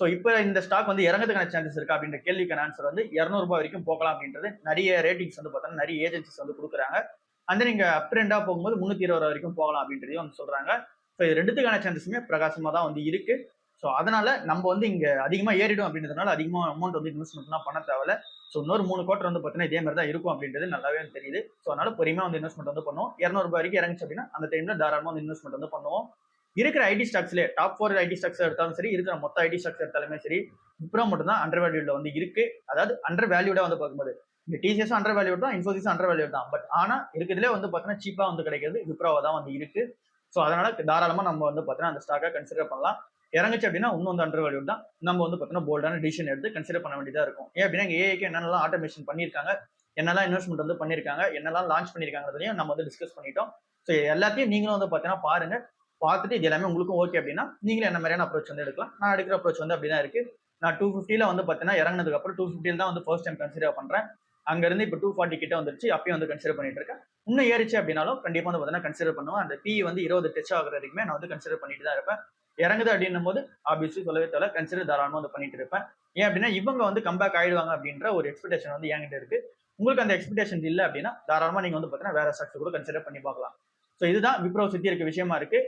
So இப்போ இந்த stock வந்து இறங்கிறதுக்கான சான்சஸ் இருக்கா அப்படின்ற கேள்விக்கான ஆன்சர் வந்து ₹200 வரைக்கும் போகலாம் அப்படின்றது நிறைய ரேட்டிங்ஸ் வந்து பார்த்தோன்னா நிறைய ஏஜென்சிஸ் வந்து கொடுக்குறாங்க. அந்த நீங்க அப் ட்ரெண்டா போகும்போது 320 வரைக்கும் போகலாம் அப்படின்றதையும் வந்து சொல்றாங்க. ஸோ இது ரெண்டுத்துக்கான சான்சஸுமே பிரகாசமா தான் வந்து இருக்கு. ஸோ அதனால நம்ம வந்து இங்க அதிகமா ஏறிடும் அப்படின்றதுனால அதிகமா அமௌண்ட் வந்து இன்வெஸ்ட்மெண்ட்லாம் பண்ண தேவையில்ல. ஸோ இன்னொரு 3 குவார்டர் வந்து பார்த்தீங்கன்னா இதே மாதிரி தான் இருக்கும் அப்படின்றது நல்லாவே தெரியுது. ஸோ அதனால பொறுமையா வந்து இன்வெஸ்ட்மெண்ட் வந்து பண்ணுவோம். ₹200 வரைக்கும் இறங்குச்சு அப்படின்னா அந்த டைம்ல தாராளமா வந்து இன்வெஸ்ட்மெண்ட் வந்து பண்ணுவோம். இருக்கிற ஐடி ஸ்டாக்ஸ்லேயே டாப் 4 ஐடி ஸ்டாக்ஸ் எடுத்தாலும் சரி, இருக்கிற மொத்த ஐடி ஸ்டாக்ஸ் எடுத்தாலுமே சரி, விப்ரோ மட்டும் தான் அண்டர் வேல்யூல வந்து இருக்கு. அதாவது அண்டர் வேல்யூடா வந்து பார்க்கும்போது இந்த டிசிஎஸ் அண்டர் வேல்யூட் தான், இன்ஃபோசிஸ் அண்டர் வேல்யூட் தான். பட் ஆனா இருக்கிறதுலே வந்து பார்த்தீங்கன்னா சீப்பா வந்து கிடைக்கிறது விப்ரோவா தான் வந்து இருக்கு. ஸோ அதனால தாராளமா நம்ம வந்து பார்த்தீங்கன்னா அந்த ஸ்டாக்கை கன்சிடர் பண்ணலாம். இறங்குச்சு அப்படின்னா இன்னும் வந்து அண்டர் வேல்யூட் தான். நம்ம வந்து பார்த்தீங்கன்னா போல்டான டிசிஷன் எடுத்து கன்சிடர் பண்ண வேண்டியதா இருக்கும். ஏன் அப்படின்னா ஏஐக்கு என்னென்னலாம் ஆட்டோமேஷன் பண்ணியிருக்காங்க, என்னெல்லாம் இன்வெஸ்ட்மெண்ட் வந்து பண்ணியிருக்காங்க, என்னெல்லாம் லான்ச் பண்ணியிருக்காங்கிறதையும் நம்ம வந்து டிஸ்கஸ் பண்ணிட்டோம். ஸோ எல்லாத்தையும் நீங்களும் வந்து பார்த்தீங்கன்னா பாருங்க. பார்த்துட்டு இது எல்லாமே உங்களுக்கும் ஓகே அப்படின்னா நீங்களும் என்ன மாதிரியான அப்ரோச் வந்து எடுக்கலாம். நான் எடுக்கிற அப்ரோச் வந்து அப்படிதான் இருக்கு. நான் 250ல வந்து பார்த்தீங்கன்னா இறங்கினதுக்கு அப்புறம் 250 தான் வந்து ஃபர்ஸ்ட் டைம் கன்சிடர் பண்றேன். அங்க இருந்து இப்போ 240 கிட்ட வந்துருச்சு. அப்பயும் வந்து கன்சிடர் பண்ணிட்டு இருக்கேன். இன்னும் ஏறிச்சு அப்படின்னாலும் கண்டிப்பா வந்து பார்த்தீங்கன்னா கன்சிடர் பண்ணுவேன். அந்த பி வந்து 20 டச் ஆகுற வரைக்குமே நான் வந்து கன்சிடர் பண்ணிட்டு தான் இருப்பேன். இறங்குது அப்படின்னும் போது ஆப்வியஸ்லி சொல்லவே தேவை, கன்சிடர் தாராளமா வந்து பண்ணிட்டு இருப்பேன். ஏன் அப்படின்னா இவங்க வந்து கம்பேக் ஆயிடுவாங்க அப்படின்ற ஒரு எக்ஸ்பெக்டேஷன் வந்து என்கிட்ட இருக்கு. உங்களுக்கு அந்த எக்ஸ்பெக்டேஷன் இல்லை அப்படின்னா தாராளமா நீங்க வந்து பார்த்தீங்கன்னா வேற ஸ்டாக்ஸ் கூட கன்சிடர் பண்ணி பார்க்கலாம். ஸோ இதுதான் விப்ரோ சுத்தி இருக்க விஷயமா இருக்கு.